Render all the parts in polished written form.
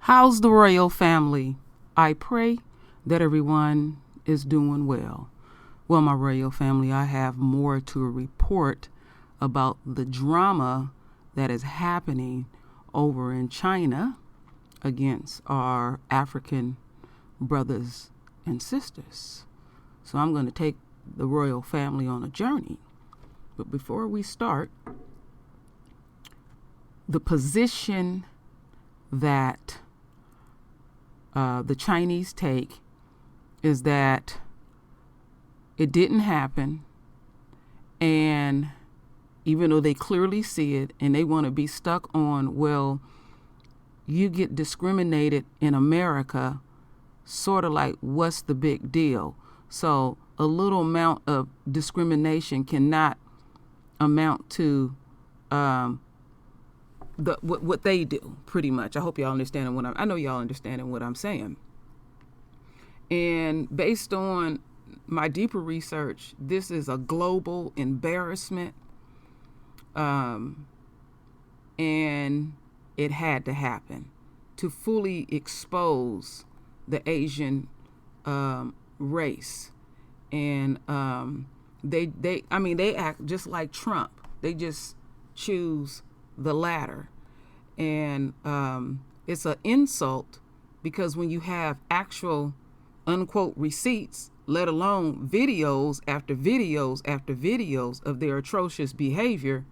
How's the royal family? I pray that everyone is doing well. Well, my royal family, I have more to report about the drama that is happening over in China against our African brothers and sisters. So I'm going to take the royal family on a journey. But before we start, the position that the Chinese take is that it didn't happen, and even though they clearly see it and they want to be stuck on, well, you get discriminated in America, sort of like, what's the big deal? So a little amount of discrimination cannot amount to what they do, pretty much. I hope y'all understanding I know y'all understanding what I'm saying. And based on my deeper research, this is a global embarrassment, and it had to happen to fully expose the Asian race. And they act just like Trump. They just choose the latter. And it's an insult, because when you have actual unquote receipts, let alone videos after videos after videos of their atrocious behavior,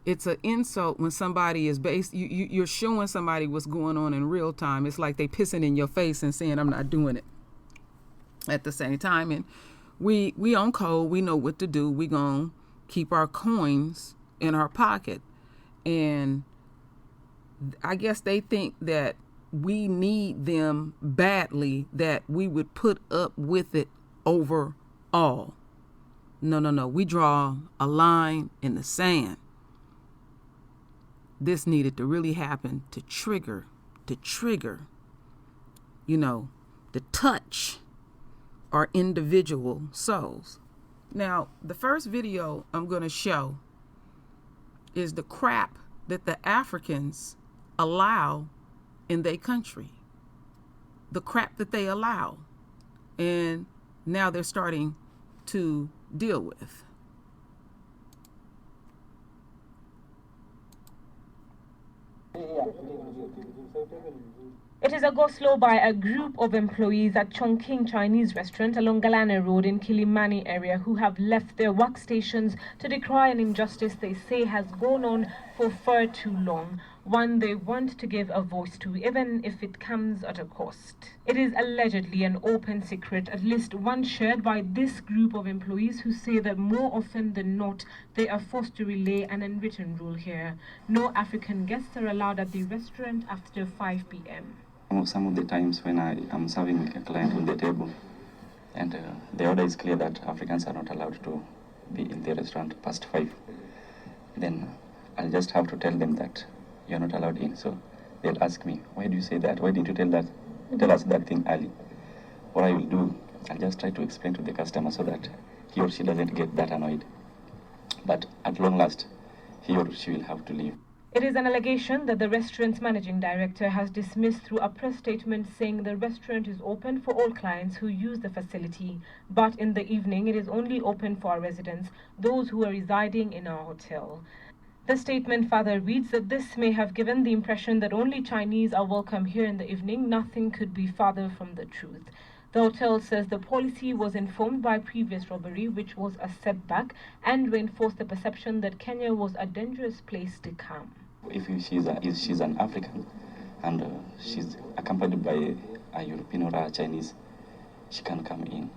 it's an insult when somebody is you're showing somebody what's going on in real time. It's like they pissing in your face and saying, I'm not doing it at the same time. And we on code, we know what to do. We gonna keep our coins in our pocket. And I guess they think that we need them badly, that we would put up with it overall. No. We draw a line in the sand. This needed to really happen to trigger, to touch our individual souls. Now, the first video I'm going to show is the crap that the Africans allow in their country. The crap that they allow. And now they're starting to deal with. It is a go-slow by a group of employees at Chongqing Chinese restaurant along Galana Road in Kilimani area who have left their workstations to decry an injustice they say has gone on for far too long, one they want to give a voice to, even if it comes at a cost. It is allegedly an open secret, at least one shared by this group of employees, who say that more often than not, they are forced to relay an unwritten rule here. No African guests are allowed at the restaurant after 5 p.m. Some of the times when I am serving a client on the table, and the order is clear that Africans are not allowed to be in the restaurant past 5, then I'll just have to tell them that you're not allowed in. So they'll ask me, why do you say that? Why didn't you tell us that thing early? What I will do, I'll just try to explain to the customer so that he or she doesn't get that annoyed. But at long last, he or she will have to leave. It is an allegation that the restaurant's managing director has dismissed through a press statement, saying the restaurant is open for all clients who use the facility, but in the evening it is only open for our residents, those who are residing in our hotel. The statement further reads that this may have given the impression that only Chinese are welcome here in the evening. Nothing could be farther from the truth. The hotel says the policy was informed by previous robbery, which was a setback, and reinforced the perception that Kenya was a dangerous place to come. If she's an African and she's accompanied by a European or a Chinese, she can come in.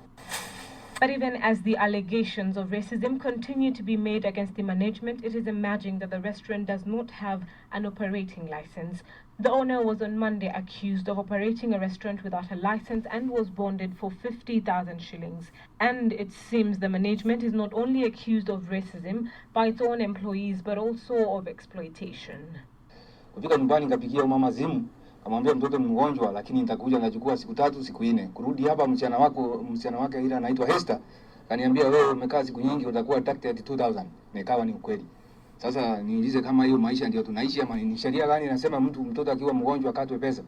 But even as the allegations of racism continue to be made against the management, it is emerging that the restaurant does not have an operating license. The owner was on Monday accused of operating a restaurant without a license and was bonded for 50,000 shillings. And it seems the management is not only accused of racism by its own employees, but also of exploitation. Kufika nyumbani nikapigia mama simu, kamwambia mtoto ni mgonjwa, lakini nitakuja nachukua siku 3 siku 4. Kurudi hapa msichana wake ile anaitwa Hester, kaniambia wewe umekaa siku nyingi utakuwa taxed at 2000. Nikawa ni ukweli. Sasa niulize kama hiyo maisha ndio tunaishi ama ni sheria gani inasema mtoto akiwa mgonjwa akatwe pesa?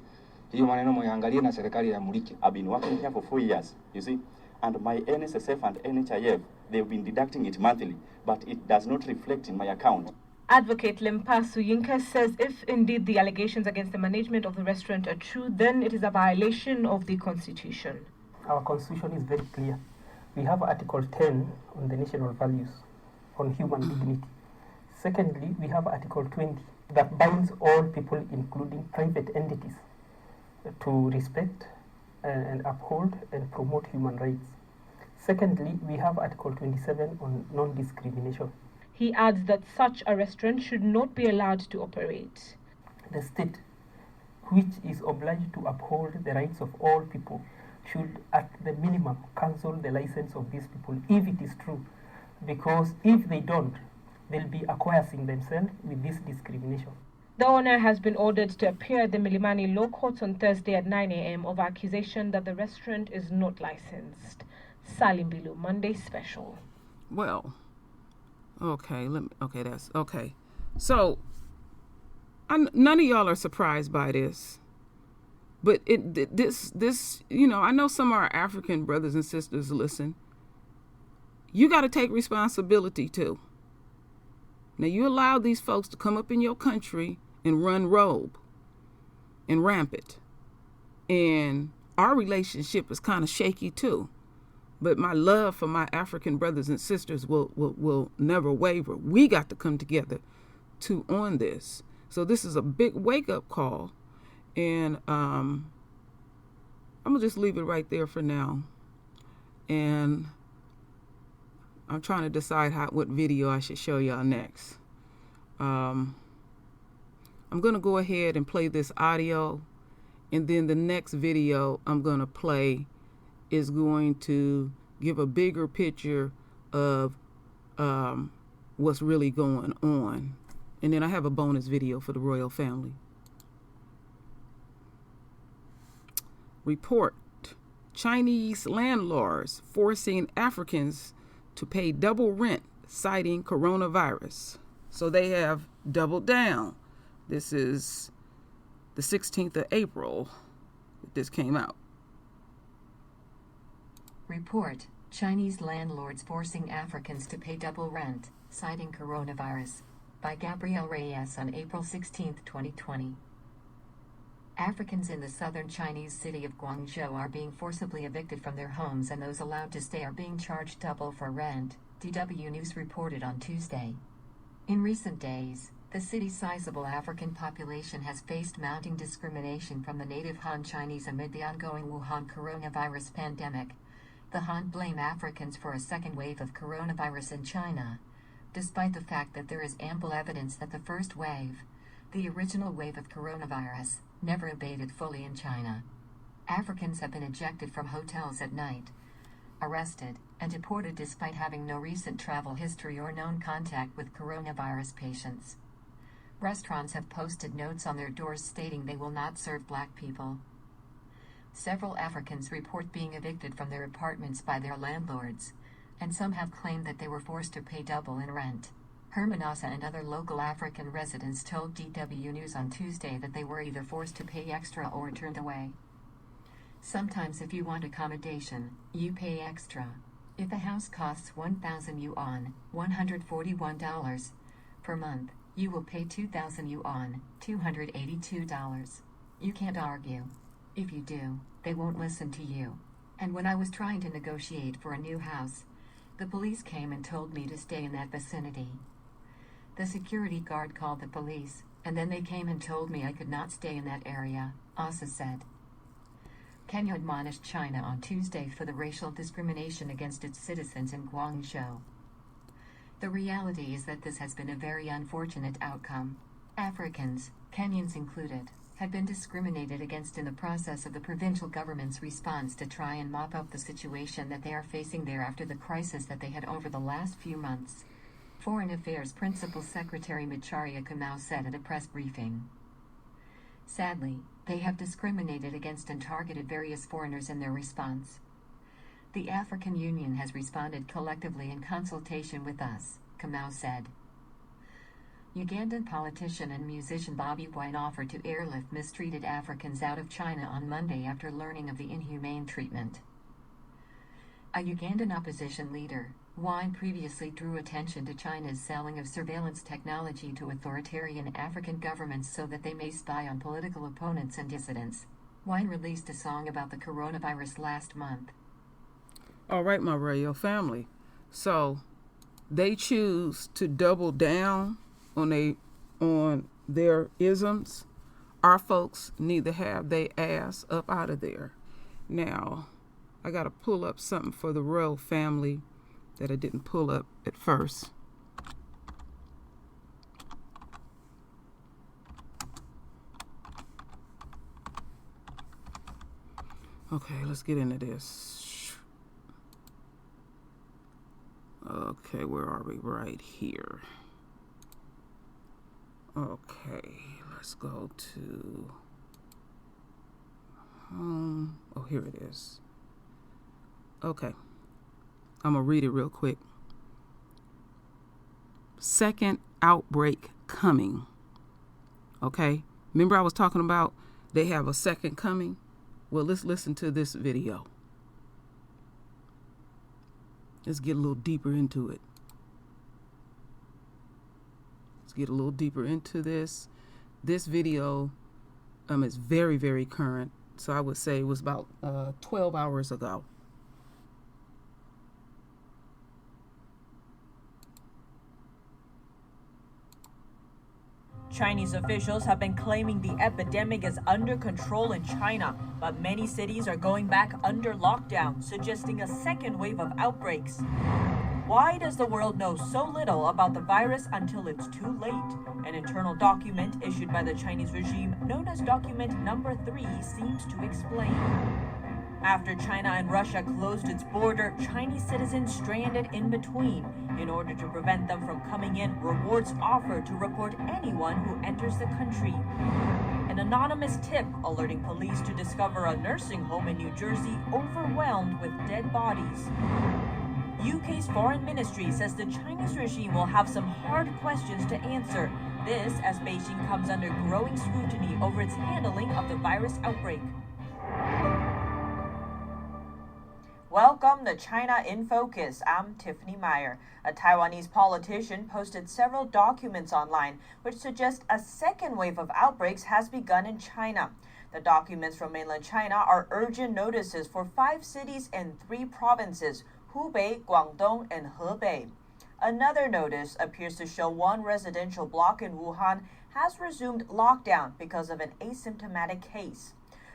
Hiyo maneno mwangalie na serikali ya mulike. I've been working here for 4 years, you see, and my NSSF and NHIF, they've been deducting it monthly, but it does not reflect in my account. Advocate Lempasu Yinka says if indeed the allegations against the management of the restaurant are true, then it is a violation of the Constitution. Our Constitution is very clear. We have Article 10 on the national values, on human dignity. Secondly, we have Article 20 that binds all people, including private entities, to respect and uphold and promote human rights. Secondly, we have Article 27 on non-discrimination. He adds that such a restaurant should not be allowed to operate. The state, which is obliged to uphold the rights of all people, should at the minimum cancel the license of these people if it is true, because if they don't, they'll be acquiescing themselves with this discrimination. The owner has been ordered to appear at the Milimani Law Courts on Thursday at 9 a.m. over accusation that the restaurant is not licensed. Salim Bilu, Monday Special. Well, okay, that's okay. So, none of y'all are surprised by this, but this, you know, I know some of our African brothers and sisters listen. You got to take responsibility too. Now, you allow these folks to come up in your country and run rogue and rampant. And our relationship is kind of shaky too. But my love for my African brothers and sisters will never waver. We got to come together on this. So this is a big wake-up call. And I'm going to just leave it right there for now. And I'm trying to decide what video I should show y'all next. I'm going to go ahead and play this audio, and then the next video I'm going to play is going to give a bigger picture of what's really going on. And then I have a bonus video for the royal family. Report: Chinese landlords forcing Africans to pay double rent, citing coronavirus. So they have doubled down. This is the 16th of April that this came out. Report: Chinese landlords forcing Africans to pay double rent, citing coronavirus. By Gabriel Reyes on April 16, 2020. Africans in the southern Chinese city of Guangzhou are being forcibly evicted from their homes, and those allowed to stay are being charged double for rent, DW News reported on Tuesday. In recent days, the city's sizable African population has faced mounting discrimination from the native Han Chinese amid the ongoing Wuhan coronavirus pandemic. The Han blame Africans for a second wave of coronavirus in China, despite the fact that there is ample evidence that the first wave, the original wave of coronavirus, never abated fully in China. Africans have been ejected from hotels at night, arrested, and deported despite having no recent travel history or known contact with coronavirus patients. Restaurants have posted notes on their doors stating they will not serve black people. Several Africans report being evicted from their apartments by their landlords, and some have claimed that they were forced to pay double in rent. Hermanasa and other local African residents told DW News on Tuesday that they were either forced to pay extra or turned away. Sometimes if you want accommodation, you pay extra. If a house costs 1,000 yuan, $141 per month, you will pay 2,000 yuan, $282. You can't argue. If you do, they won't listen to you. And when I was trying to negotiate for a new house, the police came and told me to stay in that vicinity. The security guard called the police, and then they came and told me I could not stay in that area, Asa said. Kenya admonished China on Tuesday for the racial discrimination against its citizens in Guangzhou. The reality is that this has been a very unfortunate outcome. Africans, Kenyans included, have been discriminated against in the process of the provincial government's response to try and mop up the situation that they are facing there after the crisis that they had over the last few months. Foreign Affairs Principal Secretary Macharia Kamau said at a press briefing. Sadly, they have discriminated against and targeted various foreigners in their response. The African Union has responded collectively in consultation with us, Kamau said. Ugandan politician and musician Bobi Wine offered to airlift mistreated Africans out of China on Monday after learning of the inhumane treatment. A Ugandan opposition leader, Wine previously drew attention to China's selling of surveillance technology to authoritarian African governments so that they may spy on political opponents and dissidents. Wine released a song about the coronavirus last month. All right, my radio family. So they choose to double down on their isms. Our folks need to have their ass up out of there. Now, I got to pull up something for the royal family that I didn't pull up at first. Okay, let's get into this. Okay, where are we? Right here. Okay, let's go to home. Oh, here it is. Okay, I'm gonna read it real quick. Second outbreak coming. Okay, remember I was talking about they have a second coming? Well, let's listen to this video. Let's get a little deeper into it. Let's get a little deeper into this. This video is very, very current. So I would say it was about 12 hours ago. Chinese officials have been claiming the epidemic is under control in China, but many cities are going back under lockdown, suggesting a second wave of outbreaks. Why does the world know so little about the virus until it's too late? An internal document issued by the Chinese regime, known as Document Number 3, seems to explain. After China and Russia closed its border, Chinese citizens stranded in between. In order to prevent them from coming in, rewards offered to report anyone who enters the country. An anonymous tip alerting police to discover a nursing home in New Jersey overwhelmed with dead bodies. UK's foreign ministry says the Chinese regime will have some hard questions to answer. This as Beijing comes under growing scrutiny over its handling of the virus outbreak. Welcome to China in Focus. I'm Tiffany Meyer. A Taiwanese politician posted several documents online which suggest a second wave of outbreaks has begun in China. The documents from mainland China are urgent notices for 5 cities and 3 provinces, Hubei, Guangdong, and Hebei. Another notice appears to show one residential block in Wuhan has resumed lockdown because of an asymptomatic case.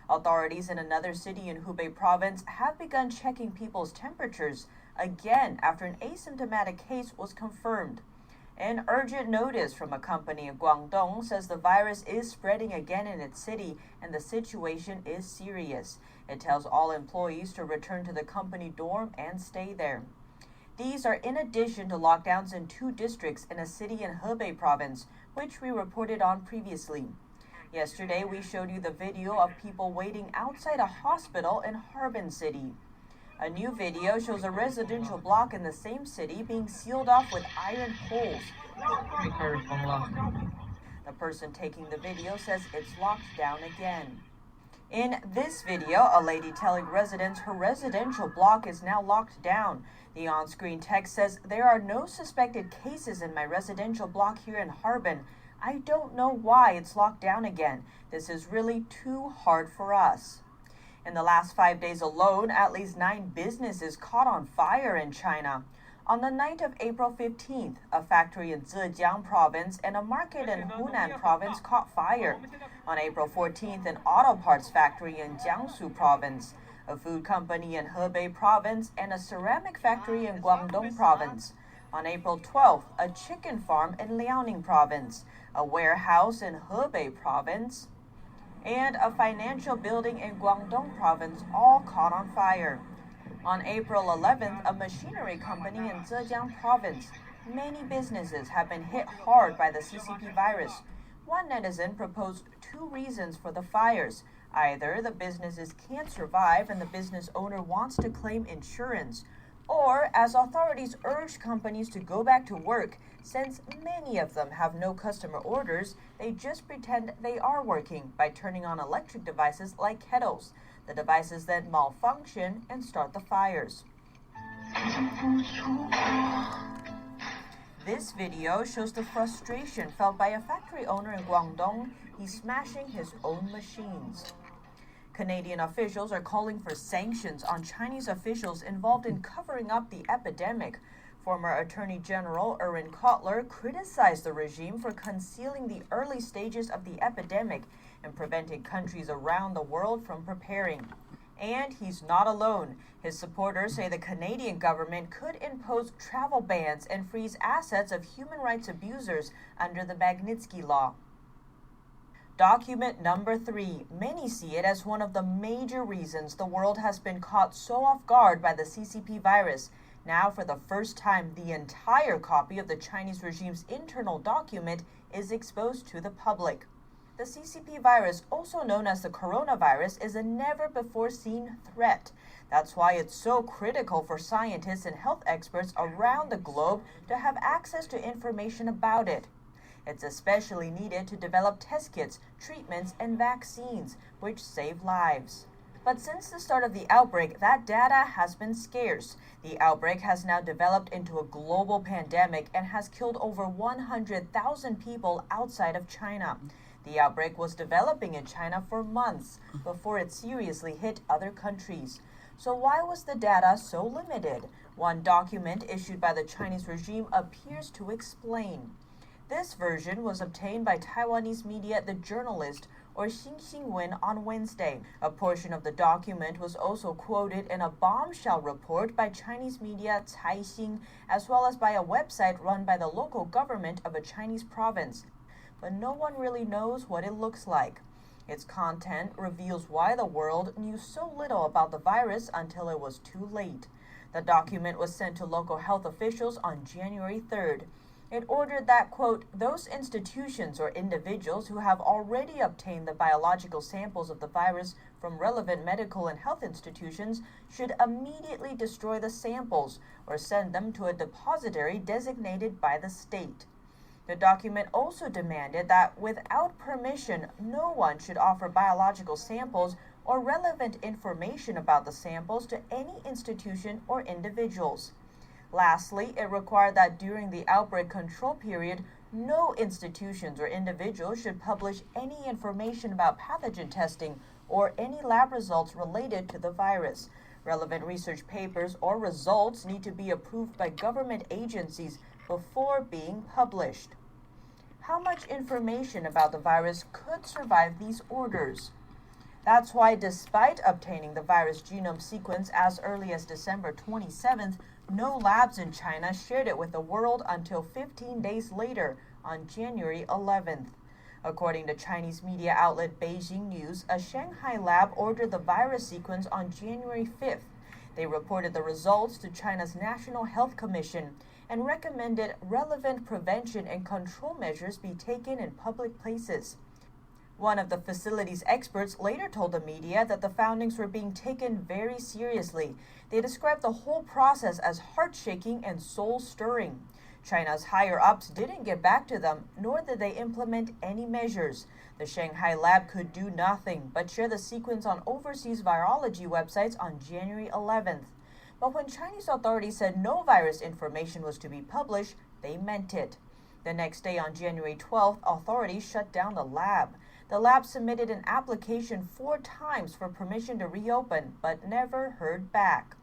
Authorities in another city in Hubei province have begun checking people's temperatures again after an asymptomatic case was confirmed. An urgent notice from a company in Guangdong says the virus is spreading again in its city and the situation is serious. It tells all employees to return to the company dorm and stay there. These are in addition to lockdowns in 2 districts in a city in Hebei province, which we reported on previously. Yesterday, we showed you the video of people waiting outside a hospital in Harbin City. A new video shows a residential block in the same city being sealed off with iron poles. The person taking the video says it's locked down again. In this video, a lady telling residents her residential block is now locked down. The on-screen text says, "There are no suspected cases in my residential block here in Harbin. I don't know why it's locked down again. This is really too hard for us." In the last 5 days alone, at least 9 businesses caught on fire in China. On the night of April 15th, a factory in Zhejiang province and a market in Hunan province caught fire. On April 14th, an auto parts factory in Jiangsu province, a food company in Hebei province, and a ceramic factory in Guangdong province. On April 12th, a chicken farm in Liaoning province, a warehouse in Hebei province, and a financial building in Guangdong province all caught on fire. On April 11th, a machinery company in Zhejiang province. Many businesses have been hit hard by the CCP virus. One netizen proposed 2 reasons for the fires. Either the businesses can't survive and the business owner wants to claim insurance, or as authorities urge companies to go back to work, since many of them have no customer orders, they just pretend they are working by turning on electric devices like kettles. The devices then malfunction and start the fires. This video shows the frustration felt by a factory owner in Guangdong. He's smashing his own machines. Canadian officials are calling for sanctions on Chinese officials involved in covering up the epidemic. Former Attorney General Erin Kotler criticized the regime for concealing the early stages of the epidemic and preventing countries around the world from preparing. And he's not alone. His supporters say the Canadian government could impose travel bans and freeze assets of human rights abusers under the Magnitsky Law. Document number 3. Many see it as one of the major reasons the world has been caught so off guard by the CCP virus. Now, for the first time, the entire copy of the Chinese regime's internal document is exposed to the public. The CCP virus, also known as the coronavirus, is a never-before-seen threat. That's why it's so critical for scientists and health experts around the globe to have access to information about it. It's especially needed to develop test kits, treatments, and vaccines, which save lives. But since the start of the outbreak, that data has been scarce. The outbreak has now developed into a global pandemic and has killed over 100,000 people outside of China. The outbreak was developing in China for months before it seriously hit other countries. So why was the data so limited? One document issued by the Chinese regime appears to explain. This version was obtained by Taiwanese media The Journalist, or Xinxinwen, on Wednesday. A portion of the document was also quoted in a bombshell report by Chinese media Caixin, as well as by a website run by the local government of a Chinese province. But no one really knows what it looks like. Its content reveals why the world knew so little about the virus until it was too late. The document was sent to local health officials on January 3rd. It ordered that, quote, those institutions or individuals who have already obtained the biological samples of the virus from relevant medical and health institutions should immediately destroy the samples or send them to a depository designated by the state. The document also demanded that without permission, no one should offer biological samples or relevant information about the samples to any institution or individuals. Lastly, it required that during the outbreak control period, no institutions or individuals should publish any information about pathogen testing or any lab results related to the virus. Relevant research papers or results need to be approved by government agencies before being published. How much information about the virus could survive these orders? That's why, despite obtaining the virus genome sequence as early as December 27th, no labs in China shared it with the world until 15 days later, on January 11th. According to Chinese media outlet Beijing News, a Shanghai lab ordered the virus sequence on January 5th. They reported the results to China's National Health Commission and recommended relevant prevention and control measures be taken in public places. One of the facility's experts later told the media that the findings were being taken very seriously. They described the whole process as heart-shaking and soul-stirring. China's higher-ups didn't get back to them, nor did they implement any measures. The Shanghai lab could do nothing but share the sequence on overseas virology websites on January 11th. But when Chinese authorities said no virus information was to be published, they meant it. The next day, on January 12th, authorities shut down the lab. The lab submitted an application 4 times for permission to reopen, but never heard back.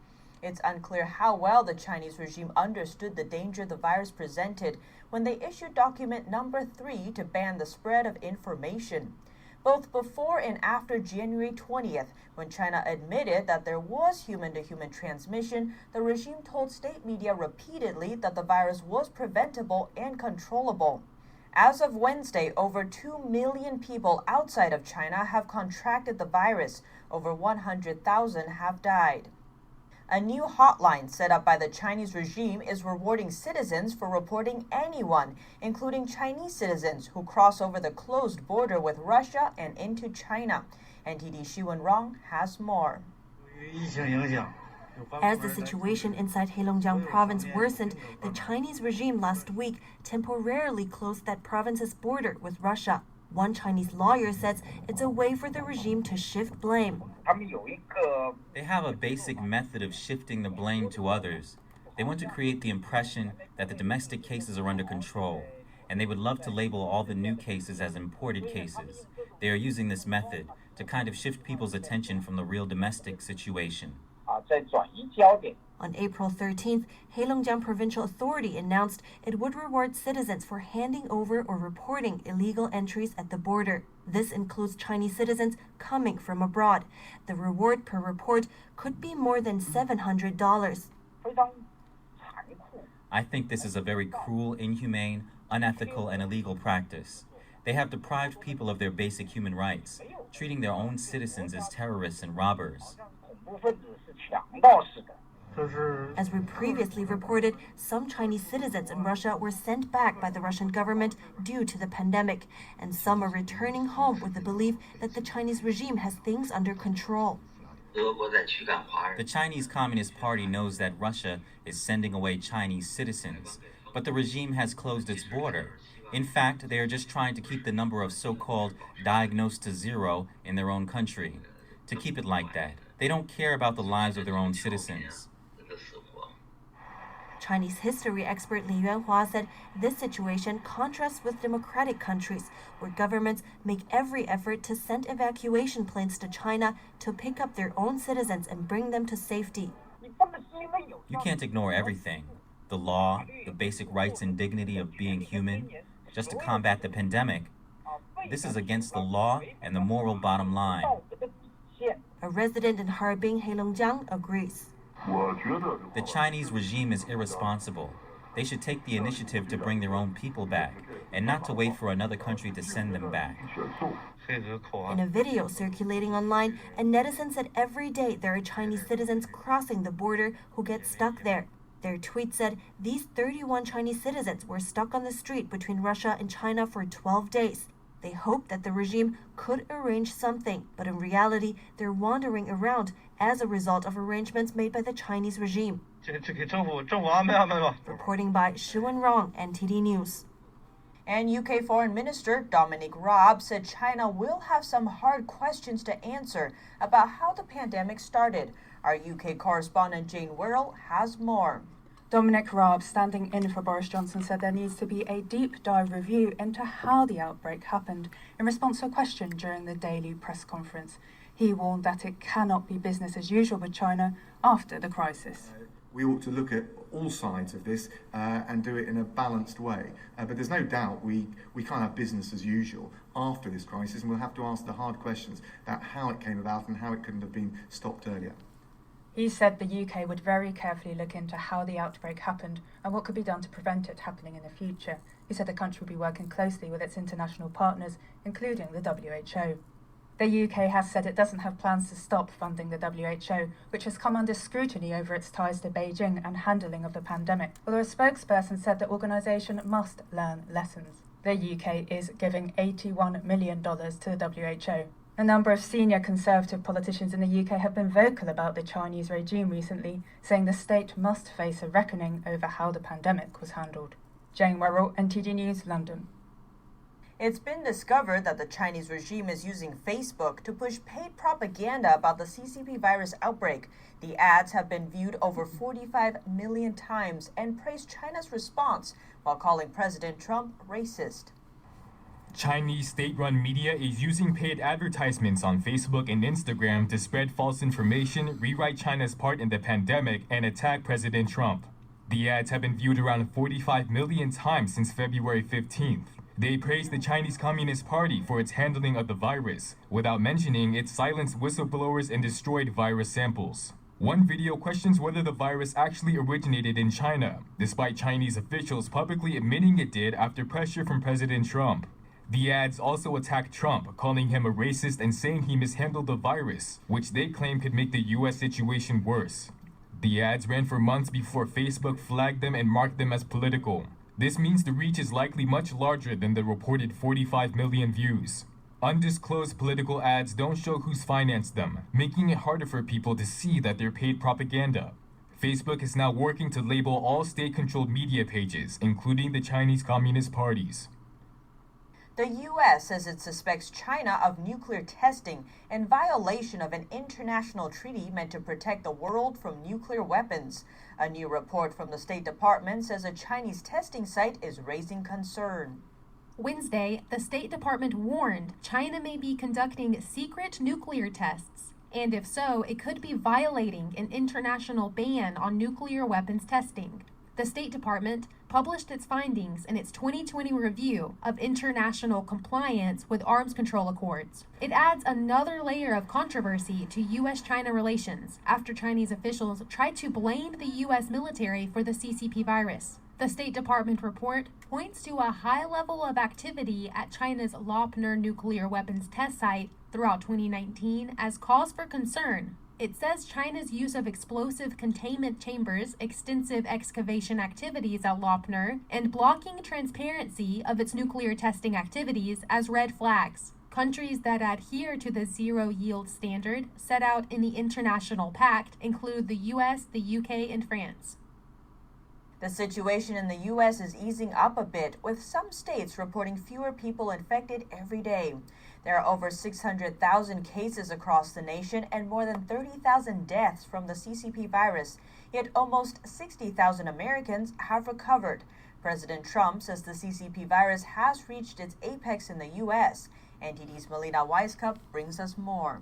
It's unclear how well the Chinese regime understood the danger the virus presented when they issued document number 3 to ban the spread of information. Both before and after January 20th, when China admitted that there was human-to-human transmission, the regime told state media repeatedly that the virus was preventable and controllable. As of Wednesday, over 2 million people outside of China have contracted the virus. Over 100,000 have died. A new hotline set up by the Chinese regime is rewarding citizens for reporting anyone, including Chinese citizens, who cross over the closed border with Russia and into China. NTD Xi Wenrong has more. As the situation inside Heilongjiang province worsened, the Chinese regime last week temporarily closed that province's border with Russia. One Chinese lawyer says it's a way for the regime to shift blame. They have a basic method of shifting the blame to others. They want to create the impression that the domestic cases are under control, and they would love to label all the new cases as imported cases. They are using this method to kind of shift people's attention from the real domestic situation. On April 13th, Heilongjiang Provincial Authority announced it would reward citizens for handing over or reporting illegal entries at the border. This includes Chinese citizens coming from abroad. The reward per report could be more than $700. I think this is a very cruel, inhumane, unethical, and illegal practice. They have deprived people of their basic human rights, treating their own citizens as terrorists and robbers. As we previously reported, some Chinese citizens in Russia were sent back by the Russian government due to the pandemic, and some are returning home with the belief that the Chinese regime has things under control. The Chinese Communist Party knows that Russia is sending away Chinese citizens, but the regime has closed its border. In fact, they are just trying to keep the number of so-called diagnosed to zero in their own country. To keep it like that. They don't care about the lives of their own citizens. Chinese history expert Li Yuanhua said this situation contrasts with democratic countries where governments make every effort to send evacuation planes to China to pick up their own citizens and bring them to safety. You can't ignore everything. The law, the basic rights and dignity of being human, just to combat the pandemic. This is against the law and the moral bottom line. A resident in Harbin, Heilongjiang, agrees. The Chinese regime is irresponsible. They should take the initiative to bring their own people back, and not to wait for another country to send them back. In a video circulating online, a netizen said every day there are Chinese citizens crossing the border who get stuck there. Their tweet said these 31 Chinese citizens were stuck on the street between Russia and China for 12 days. They hope that the regime could arrange something, but in reality, they're wandering around as a result of arrangements made by the Chinese regime. Reporting by Shi Wenrong, NTD News. And UK Foreign Minister Dominic Raab said China will have some hard questions to answer about how the pandemic started. Our UK correspondent Jane Wirrell has more. Dominic Raab, standing in for Boris Johnson, said there needs to be a deep dive review into how the outbreak happened in response to a question during the daily press conference. He warned that it cannot be business as usual with China after the crisis. We ought to look at all sides of this and do it in a balanced way. But there's no doubt we can't have business as usual after this crisis, and we'll have to ask the hard questions about how it came about and how it couldn't have been stopped earlier. He said the UK would very carefully look into how the outbreak happened and what could be done to prevent it happening in the future. He said the country would be working closely with its international partners, including the WHO. The UK has said it doesn't have plans to stop funding the WHO, which has come under scrutiny over its ties to Beijing and handling of the pandemic, although a spokesperson said the organisation must learn lessons. The UK is giving $81 million to the WHO. A number of senior Conservative politicians in the UK have been vocal about the Chinese regime recently, saying the state must face a reckoning over how the pandemic was handled. Jane Wirrell, NTD News, London. It's been discovered that the Chinese regime is using Facebook to push paid propaganda about the CCP virus outbreak. The ads have been viewed over 45 million times and praised China's response while calling President Trump racist. Chinese state-run media is using paid advertisements on Facebook and Instagram to spread false information, rewrite China's part in the pandemic, and attack President Trump. The ads have been viewed around 45 million times since February 15th. They praised the Chinese Communist Party for its handling of the virus, without mentioning it silenced whistleblowers and destroyed virus samples. One video questions whether the virus actually originated in China, despite Chinese officials publicly admitting it did after pressure from President Trump. The ads also attacked Trump, calling him a racist and saying he mishandled the virus, which they claim could make the U.S. situation worse. The ads ran for months before Facebook flagged them and marked them as political. This means the reach is likely much larger than the reported 45 million views. Undisclosed political ads don't show who's financed them, making it harder for people to see that they're paid propaganda. Facebook is now working to label all state-controlled media pages, including the Chinese Communist parties. The U.S. says it suspects China of nuclear testing in violation of an international treaty meant to protect the world from nuclear weapons. A new report from the State Department says a Chinese testing site is raising concern. Wednesday, the State Department warned China may be conducting secret nuclear tests, and if so, it could be violating an international ban on nuclear weapons testing. The State Department published its findings in its 2020 review of international compliance with arms control accords. It adds another layer of controversy to U.S.-China relations after Chinese officials tried to blame the U.S. military for the CCP virus. The State Department report points to a high level of activity at China's Lopner nuclear weapons test site throughout 2019 as cause for concern. It says China's use of explosive containment chambers, extensive excavation activities at Lopner, and blocking transparency of its nuclear testing activities as red flags. Countries that adhere to the zero-yield standard set out in the International Pact include the U.S., the UK, and France. The situation in the U.S. is easing up a bit, with some states reporting fewer people infected every day. There are over 600,000 cases across the nation and more than 30,000 deaths from the CCP virus, yet almost 60,000 Americans have recovered. President Trump says the CCP virus has reached its apex in the U.S. NTD's Melina Weisskopf brings us more.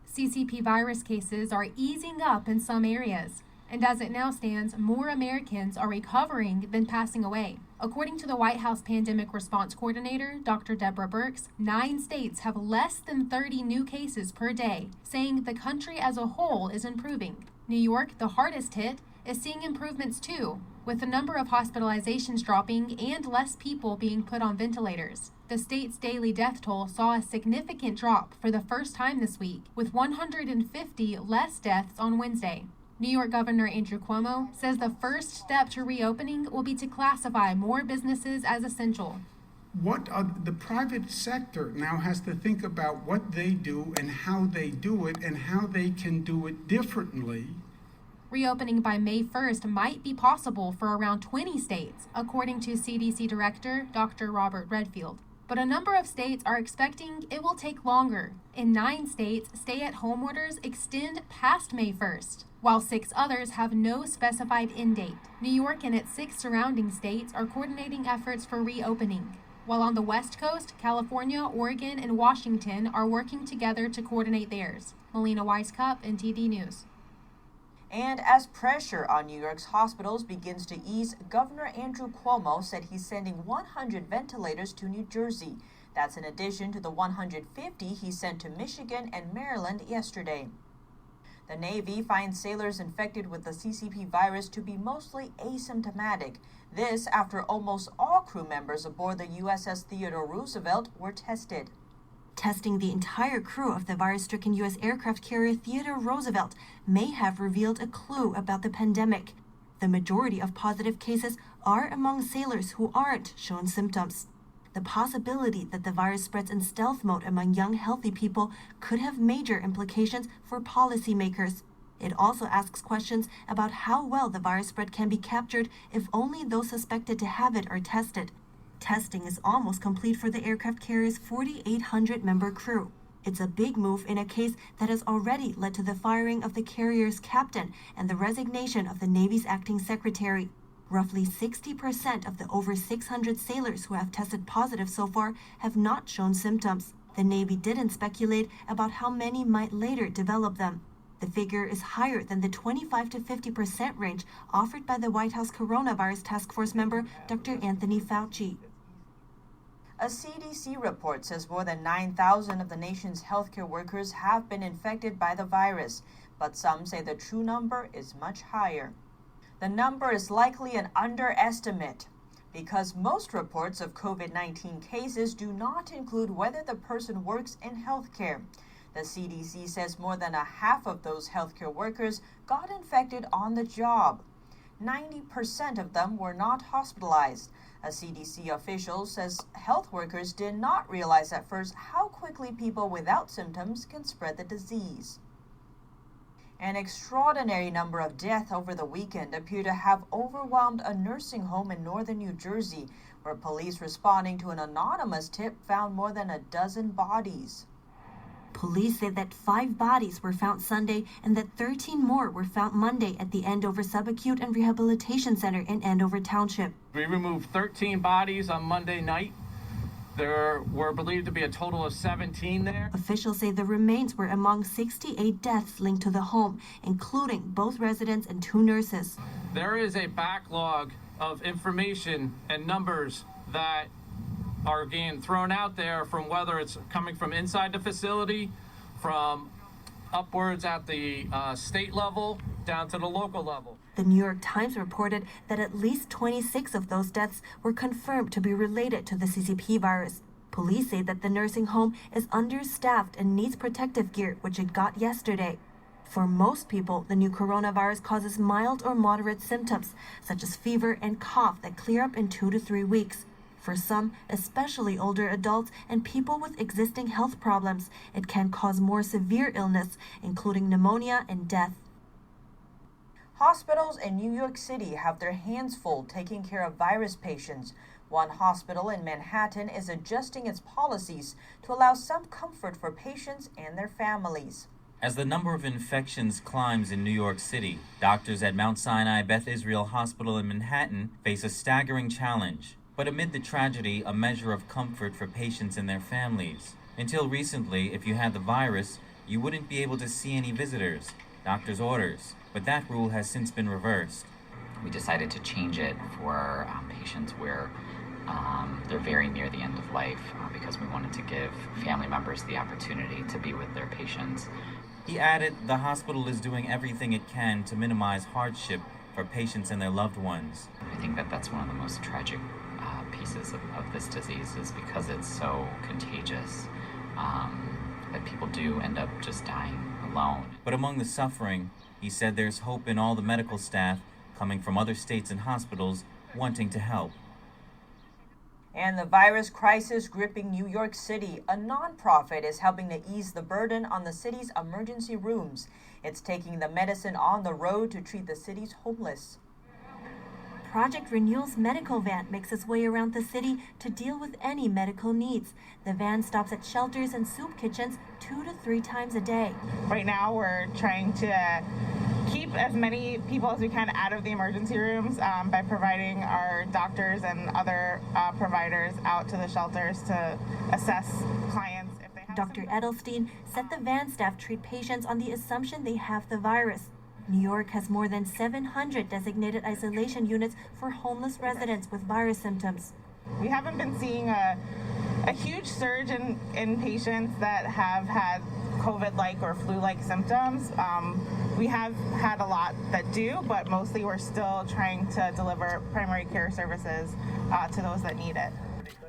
CCP virus cases are easing up in some areas, and as it now stands, more Americans are recovering than passing away. According to the White House Pandemic Response Coordinator, Dr. Deborah Birx, 9 states have less than 30 new cases per day, saying the country as a whole is improving. New York, the hardest hit, is seeing improvements too, with the number of hospitalizations dropping and less people being put on ventilators. The state's daily death toll saw a significant drop for the first time this week, with 150 less deaths on Wednesday. New York Governor Andrew Cuomo says the first step to reopening will be to classify more businesses as essential. The private sector now has to think about what they do and how they do it and how they can do it differently. Reopening by May 1st might be possible for around 20 states, according to CDC Director Dr. Robert Redfield. But a number of states are expecting it will take longer. In 9 states, stay-at-home orders extend past May 1st, while 6 others have no specified end date. New York and its 6 surrounding states are coordinating efforts for reopening, while on the West Coast, California, Oregon, and Washington are working together to coordinate theirs. Melina Weisskopf, NTD News. And as pressure on New York's hospitals begins to ease, Governor Andrew Cuomo said he's sending 100 ventilators to New Jersey. That's in addition to the 150 he sent to Michigan and Maryland yesterday. The Navy finds sailors infected with the CCP virus to be mostly asymptomatic. This after almost all crew members aboard the USS Theodore Roosevelt were tested. Testing the entire crew of the virus-stricken U.S. aircraft carrier Theodore Roosevelt may have revealed a clue about the pandemic. The majority of positive cases are among sailors who aren't shown symptoms. The possibility that the virus spreads in stealth mode among young, healthy people could have major implications for policymakers. It also asks questions about how well the virus spread can be captured if only those suspected to have it are tested. Testing is almost complete for the aircraft carrier's 4,800-member crew. It's a big move in a case that has already led to the firing of the carrier's captain and the resignation of the Navy's acting secretary. Roughly 60% of the over 600 sailors who have tested positive so far have not shown symptoms. The Navy didn't speculate about how many might later develop them. The figure is higher than the 25 to 50% range offered by the White House Coronavirus Task Force member, Dr. Anthony Fauci. A CDC report says more than 9,000 of the nation's healthcare workers have been infected by the virus, but some say the true number is much higher. The number is likely an underestimate because most reports of COVID-19 cases do not include whether the person works in healthcare. The CDC says more than a half of those healthcare workers got infected on the job. 90% of them were not hospitalized. A CDC official says health workers did not realize at first how quickly people without symptoms can spread the disease. An extraordinary number of deaths over the weekend appear to have overwhelmed a nursing home in northern New Jersey, where police responding to an anonymous tip found more than a dozen bodies. Police say that 5 bodies were found Sunday and that 13 more were found Monday at the Andover Subacute and Rehabilitation Center in Andover Township. We removed 13 bodies on Monday night. There were believed to be a total of 17 there. Officials say the remains were among 68 deaths linked to the home, including both residents and 2 nurses. There is a backlog of information and numbers that are being thrown out there, from whether it's coming from inside the facility, from upwards at the state level, down to the local level. The New York Times reported that at least 26 of those deaths were confirmed to be related to the CCP virus. Police say that the nursing home is understaffed and needs protective gear, which it got yesterday. For most people, the new coronavirus causes mild or moderate symptoms, such as fever and cough that clear up in 2 to 3 weeks. For some, especially older adults and people with existing health problems, it can cause more severe illness, including pneumonia and death. Hospitals in New York City have their hands full taking care of virus patients. One hospital in Manhattan is adjusting its policies to allow some comfort for patients and their families. As the number of infections climbs in New York City, doctors at Mount Sinai Beth Israel Hospital in Manhattan face a staggering challenge. But amid the tragedy, a measure of comfort for patients and their families. Until recently, if you had the virus, you wouldn't be able to see any visitors, doctor's orders. But that rule has since been reversed. We decided to change it for patients where they're very near the end of life because we wanted to give family members the opportunity to be with their patients. He added the hospital is doing everything it can to minimize hardship for patients and their loved ones. I think that that's one of the most tragic pieces of this disease, is because it's so contagious that people do end up just dying alone. But among the suffering, he said there's hope in all the medical staff coming from other states and hospitals wanting to help. And the virus crisis gripping New York City, a nonprofit is helping to ease the burden on the city's emergency rooms. It's taking the medicine on the road to treat the city's homeless. Project Renewal's medical van makes its way around the city to deal with any medical needs. The van stops at shelters and soup kitchens 2 to 3 times a day. Right now we're trying to keep as many people as we can out of the emergency rooms by providing our doctors and other providers out to the shelters to assess clients. If they have Dr. Edelstein said the van staff treat patients on the assumption they have the virus. New York has more than 700 designated isolation units for homeless residents with virus symptoms. We haven't been seeing a huge surge in patients that have had COVID-like or flu-like symptoms. We have had a lot that do, but mostly we're still trying to deliver primary care services to those that need it.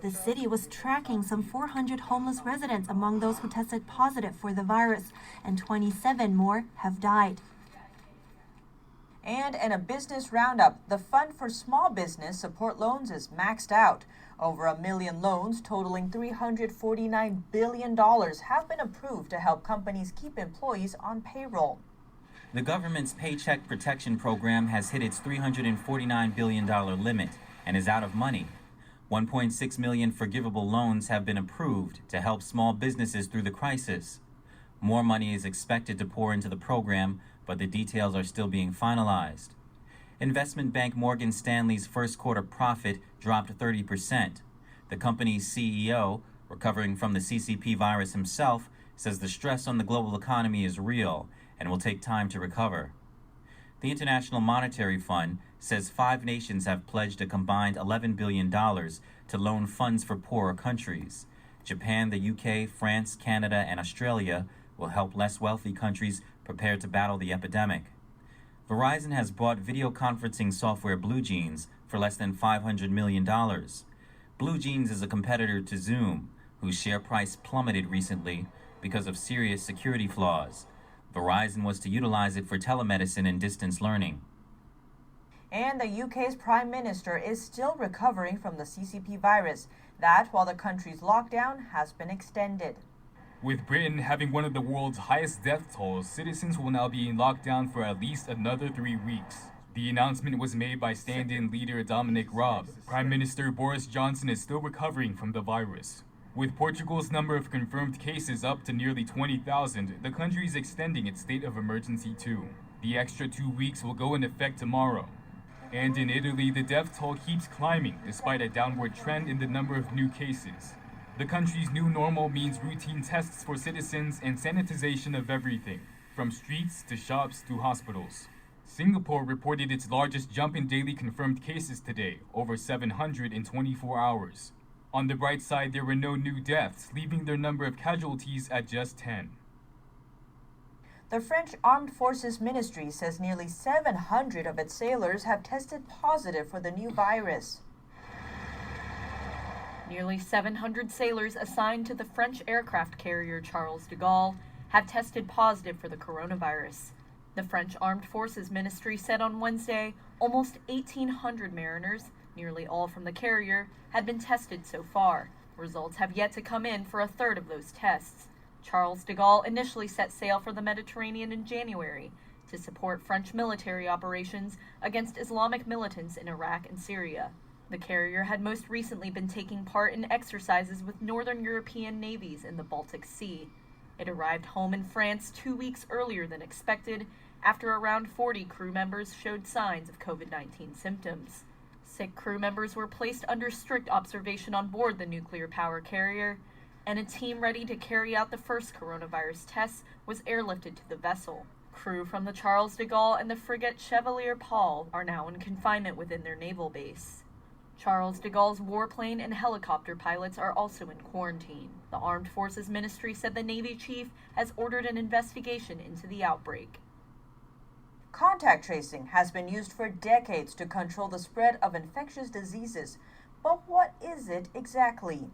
The city was tracking some 400 homeless residents among those who tested positive for the virus, and 27 more have died. And in a business roundup, the Fund for Small Business Support Loans is maxed out. Over 1 million loans totaling $349 billion have been approved to help companies keep employees on payroll. The government's Paycheck Protection Program has hit its $349 billion limit and is out of money. 1.6 million forgivable loans have been approved to help small businesses through the crisis. More money is expected to pour into the program, but the details are still being finalized. Investment bank Morgan Stanley's first quarter profit dropped 30%. The company's CEO, recovering from the CCP virus himself, says the stress on the global economy is real and will take time to recover. The International Monetary Fund says 5 nations have pledged a combined $11 billion to loan funds for poorer countries. Japan, the UK, France, Canada, and Australia will help less wealthy countries prepared to battle the epidemic. Verizon has bought video conferencing software BlueJeans for less than $500 million. BlueJeans is a competitor to Zoom, whose share price plummeted recently because of serious security flaws. Verizon was to utilize it for telemedicine and distance learning. And the UK's Prime Minister is still recovering from the CCP virus. That while the country's lockdown has been extended. With Britain having one of the world's highest death tolls, citizens will now be in lockdown for at least another 3 weeks. The announcement was made by stand-in leader Dominic Raab. Prime Minister Boris Johnson is still recovering from the virus. With Portugal's number of confirmed cases up to nearly 20,000, the country is extending its state of emergency too. The extra 2 weeks will go in effect tomorrow. And in Italy, the death toll keeps climbing despite a downward trend in the number of new cases. The country's new normal means routine tests for citizens and sanitization of everything, from streets to shops to hospitals. Singapore reported its largest jump in daily confirmed cases today, over 700 in 24 hours. On the bright side, there were no new deaths, leaving their number of casualties at just 10. The French Armed Forces Ministry says nearly 700 of its sailors have tested positive for the new virus. Nearly 700 sailors assigned to the French aircraft carrier Charles de Gaulle have tested positive for the coronavirus. The French Armed Forces Ministry said on Wednesday almost 1,800 mariners, nearly all from the carrier, had been tested so far. Results have yet to come in for a third of those tests. Charles de Gaulle initially set sail for the Mediterranean in January to support French military operations against Islamic militants in Iraq and Syria. The carrier had most recently been taking part in exercises with Northern European navies in the Baltic Sea. It arrived home in France 2 weeks earlier than expected, after around 40 crew members showed signs of COVID-19 symptoms. Sick crew members were placed under strict observation on board the nuclear power carrier, and a team ready to carry out the first coronavirus tests was airlifted to the vessel. Crew from the Charles de Gaulle and the frigate Chevalier Paul are now in confinement within their naval base. Charles de Gaulle's warplane and helicopter pilots are also in quarantine. The Armed Forces Ministry said the Navy chief has ordered an investigation into the outbreak. Contact tracing has been used for decades to control the spread of infectious diseases. But what is it exactly?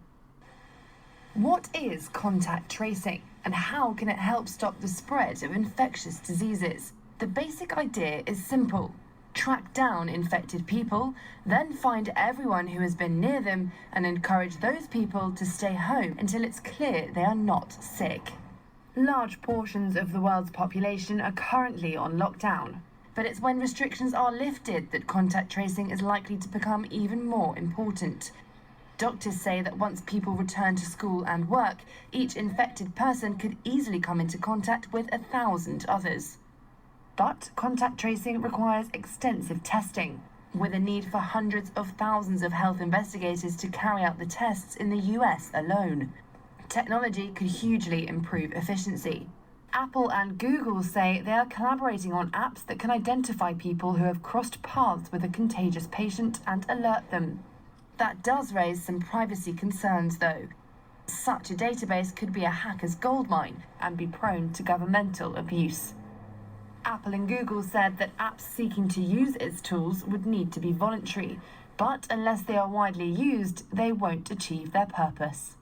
What is contact tracing, and how can it help stop the spread of infectious diseases? The basic idea is simple. Track down infected people, then find everyone who has been near them and encourage those people to stay home until it's clear they are not sick. Large portions of the world's population are currently on lockdown, but it's when restrictions are lifted that contact tracing is likely to become even more important. Doctors say that once people return to school and work, each infected person could easily come into contact with 1,000 others. But contact tracing requires extensive testing, with a need for hundreds of thousands of health investigators to carry out the tests in the US alone. Technology could hugely improve efficiency. Apple and Google say they are collaborating on apps that can identify people who have crossed paths with a contagious patient and alert them. That does raise some privacy concerns, though. Such a database could be a hacker's goldmine and be prone to governmental abuse. Apple and Google said that apps seeking to use its tools would need to be voluntary, but unless they are widely used, they won't achieve their purpose.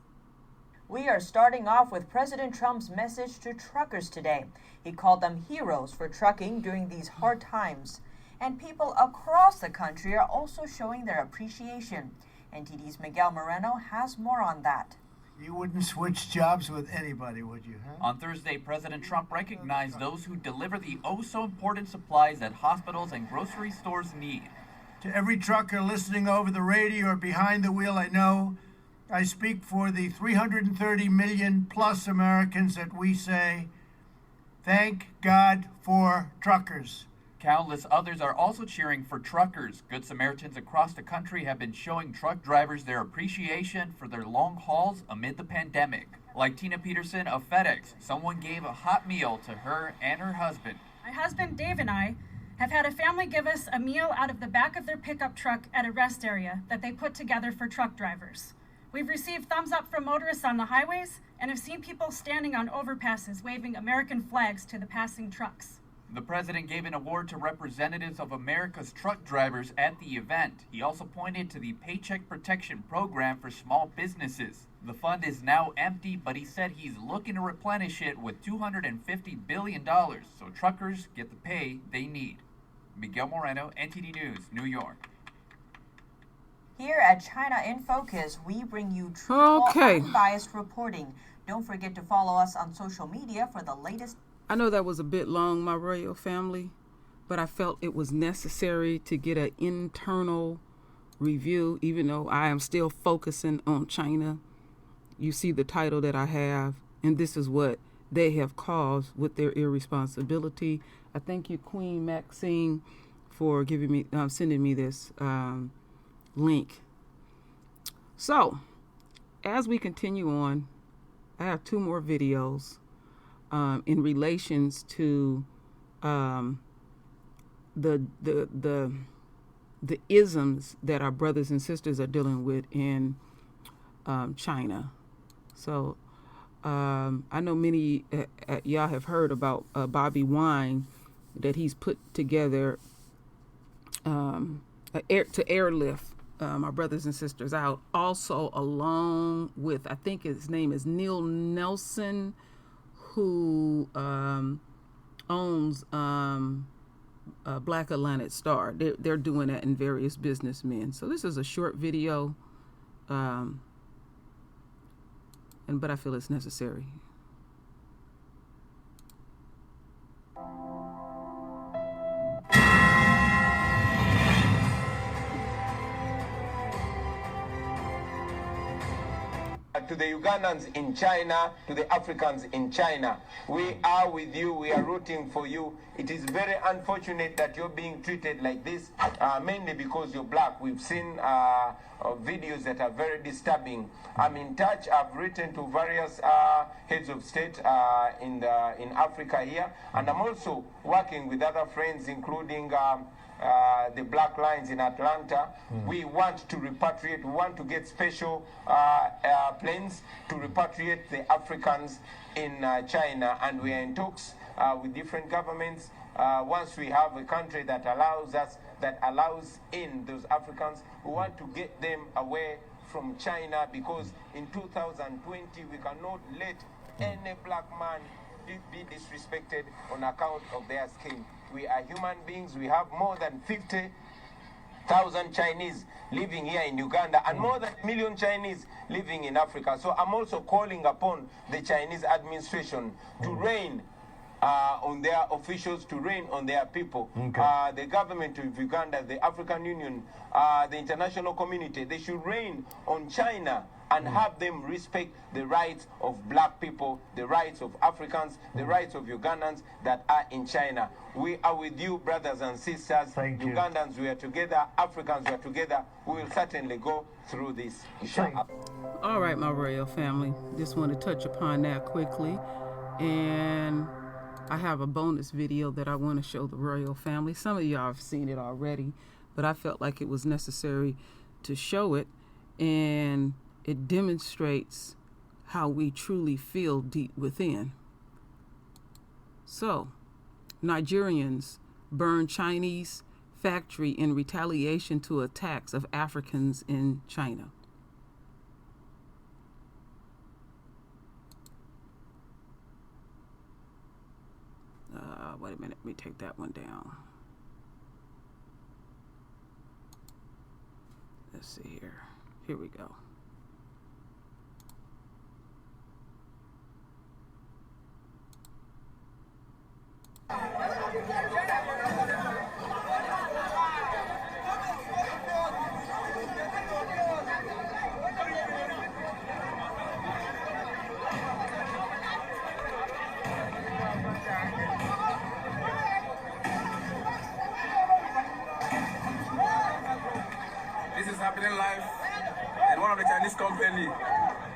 We are starting off with President Trump's message to truckers today. He called them heroes for trucking during these hard times. And people across the country are also showing their appreciation. NTD's Miguel Moreno has more on that. You wouldn't switch jobs with anybody, would you, huh? On Thursday, President Trump recognized those who deliver the oh-so-important supplies that hospitals and grocery stores need. To every trucker listening over the radio or behind the wheel, I know I speak for the 330 million plus Americans that we say, thank God for truckers. Countless others are also cheering for truckers. Good Samaritans across the country have been showing truck drivers their appreciation for their long hauls amid the pandemic. Like Tina Peterson of FedEx, someone gave a hot meal to her and her husband. My husband Dave and I have had a family give us a meal out of the back of their pickup truck at a rest area that they put together for truck drivers. We've received thumbs up from motorists on the highways and have seen people standing on overpasses waving American flags to the passing trucks. The president gave an award to representatives of America's truck drivers at the event. He also pointed to the Paycheck Protection Program for small businesses. The fund is now empty, but he said he's looking to replenish it with $250 billion so truckers get the pay they need. Miguel Moreno, NTD News, New York. Here at China in Focus, we bring you truthful, unbiased reporting. Don't forget to follow us on social media for the latest. I know that was a bit long, my royal family, but I felt it was necessary to get an internal review, even though I am still focusing on China. You see the title that I have, and this is what they have caused with their irresponsibility. I thank you, Queen Maxine, for giving me, sending me this link. So, as we continue on, I have 2 more videos in relations to the isms that our brothers and sisters are dealing with in China. So I know many y'all have heard about Bobby Wine, that he's put together to airlift our brothers and sisters out. Also, along with, I think his name is Neil Nelson, who owns Black Atlantic Star. They're doing that in various businessmen. So this is a short video, but I feel it's necessary. To the Ugandans in China, to the Africans in China, we are with you, we are rooting for you. It is very unfortunate that you're being treated like this, mainly because you're black. We've seen videos that are very disturbing. I'm in touch, I've written to various heads of state in Africa here, and I'm also working with other friends, including the Black Lines in Atlanta. We want to repatriate, we want to get special planes to repatriate the Africans in China, and we are in talks with different governments. Once we have a country that allows us, that allows in those Africans, we want to get them away from China, because in 2020 we cannot let any black man be disrespected on account of their skin. We are human beings. We have more than 50,000 Chinese living here in Uganda, and more than 1 million Chinese living in Africa. So I'm also calling upon the Chinese administration to rein on their officials, to rein on their people. The government of Uganda, the African Union, the international community, they should rein on China and have them respect the rights of black people, the rights of Africans, the rights of Ugandans that are in China. We are with you, brothers and sisters. Ugandans, we are together. Africans, we are together. We will certainly go through this. All right, my royal family. Just want to touch upon that quickly. And I have a bonus video that I want to show the royal family. Some of y'all have seen it already, but I felt like it was necessary to show it. And it demonstrates how we truly feel deep within. So, Nigerians burn Chinese factory in retaliation to attacks of Africans in China. Wait a minute, let me take that one down. Let's see here. Here we go. This is happening live in one of the Chinese company.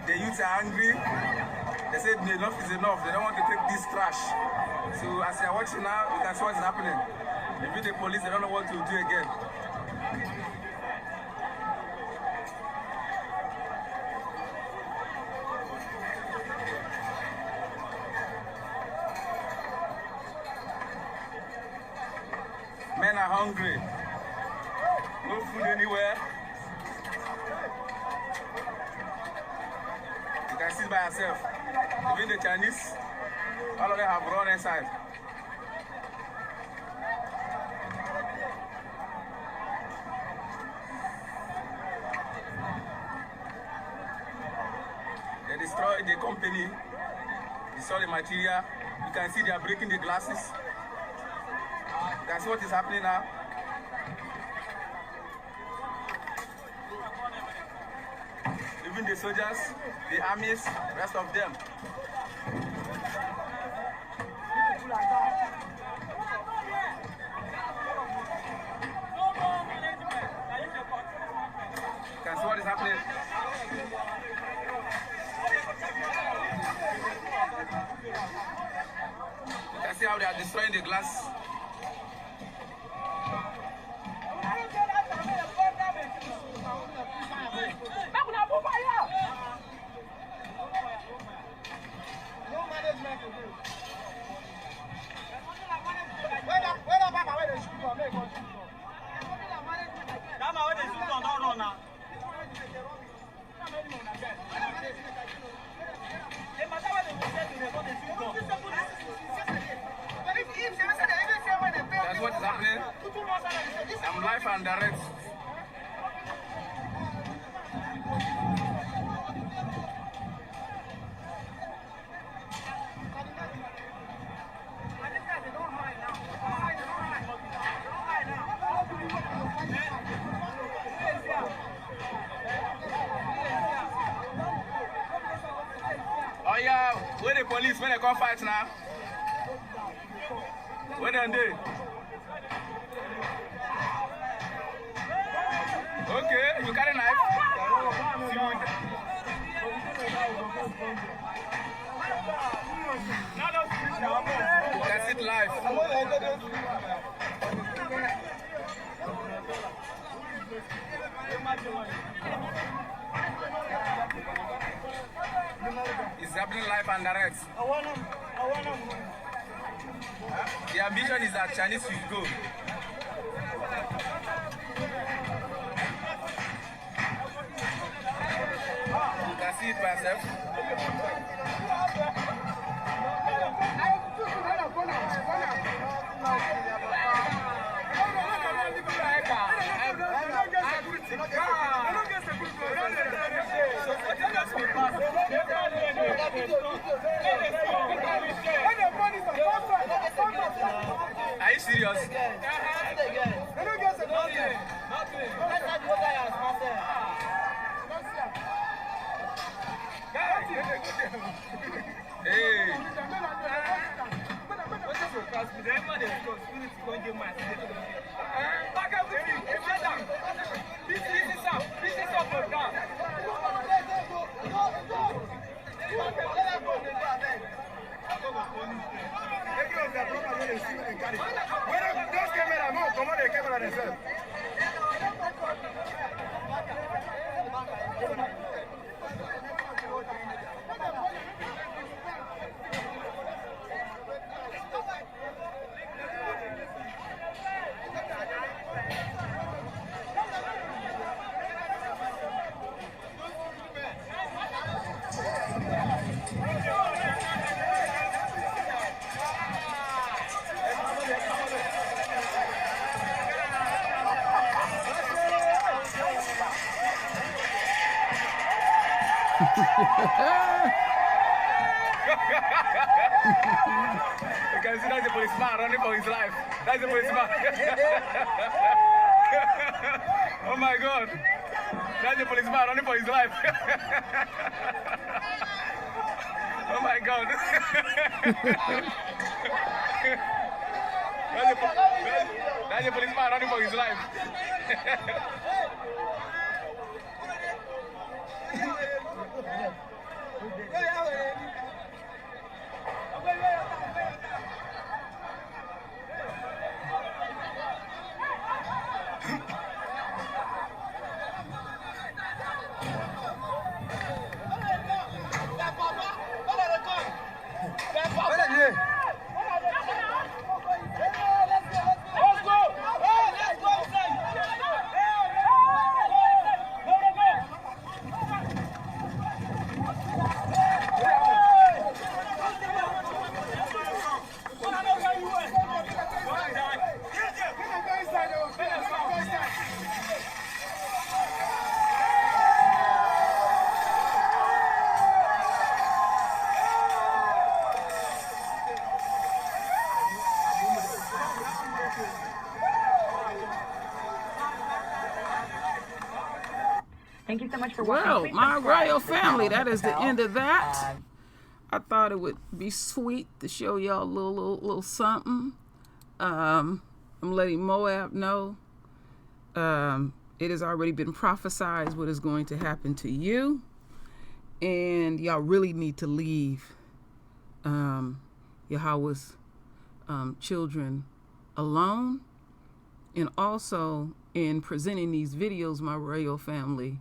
The youths are angry. They said enough is enough. They don't want to take this trash. So as you're watching now, you can see what's happening. Even the police, they don't know what to do again. Men are hungry. No food anywhere. You can see by yourself. Even the Chinese, all of them have run inside. destroy the company, destroy the material. You can see they are breaking the glasses. You can see what is happening now. Even the soldiers, the armies, rest of them. You can see what is happening. You can see how they are destroying the glass. That's what is happening. I'm live and direct. Oh yeah, where the police when they come fight now? Where they? Okay, you carry knife. That's it live. It's happening live and direct. The ambition is that Chinese will go. You can see it by yourself. Are you serious? Hey. You can see that's the policeman running for his life. That's the policeman. Oh my God. That's the policeman running for his life. Oh my God. That's the policeman running for his life. Thank you so much for watching. Well, Please my subscribe royal to family, channel, that is the bell. end of that. I thought it would be sweet to show y'all a little something. I'm letting Moab know. It has already been prophesied what is going to happen to you. And y'all really need to leave Yahweh's children alone. And also, in presenting these videos, my royal family,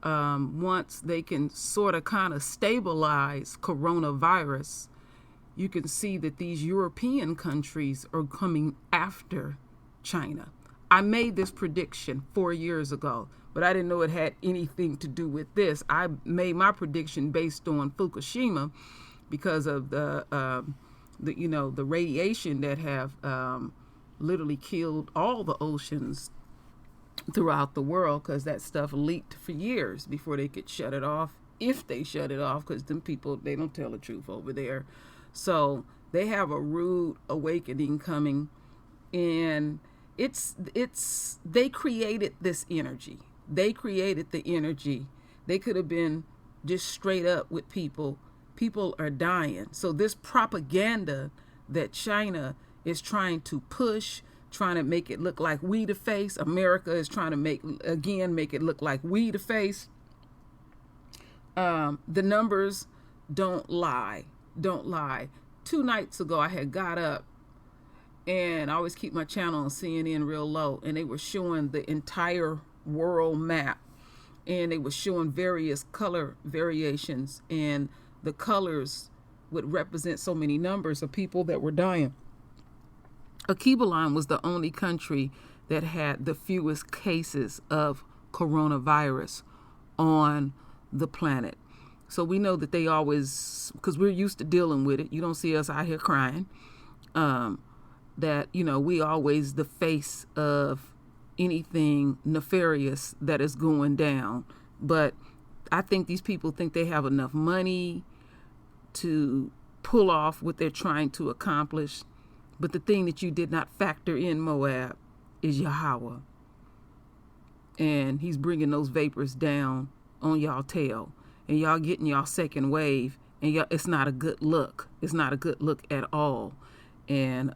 once they can sort of kind of stabilize coronavirus, you can see that these European countries are coming after China. I made this prediction 4 years ago, but I didn't know it had anything to do with this. I made my prediction based on Fukushima because of the radiation that have literally killed all the oceans throughout the world, because that stuff leaked for years before they could shut it off, if they shut it off, because them people, they don't tell the truth over there. So they have a rude awakening coming, and they created this energy. They created the energy. They could have been just straight up with people. People are dying. So this propaganda that China is trying to push, trying to make it look like we the face. America is trying to make it look like we the face. The numbers don't lie. 2 nights ago, I had got up, and I always keep my channel on CNN real low, and they were showing the entire world map, and they were showing various color variations, and the colors would represent so many numbers of people that were dying. Akibalan was the only country that had the fewest cases of coronavirus on the planet. So we know that they always, because we're used to dealing with it, you don't see us out here crying, that, we always the face of anything nefarious that is going down. But I think these people think they have enough money to pull off what they're trying to accomplish. But the thing that you did not factor in, Moab, is Yahweh. And he's bringing those vapors down on y'all tail. And y'all getting y'all second wave. And it's not a good look. It's not a good look at all. And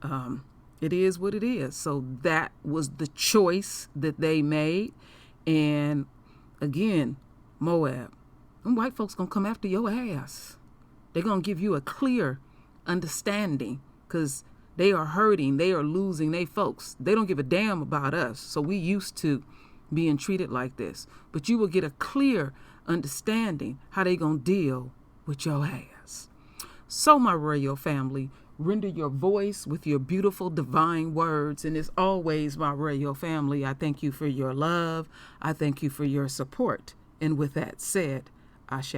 it is what it is. So that was the choice that they made. And again, Moab, them white folks going to come after your ass. They're going to give you a clear understanding, because they are hurting. They are losing their folks. They don't give a damn about us. So we used to being treated like this. But you will get a clear understanding how they going to deal with your ass. So my royal family, render your voice with your beautiful divine words. And as always, my royal family, I thank you for your love. I thank you for your support. And with that said, Ashe.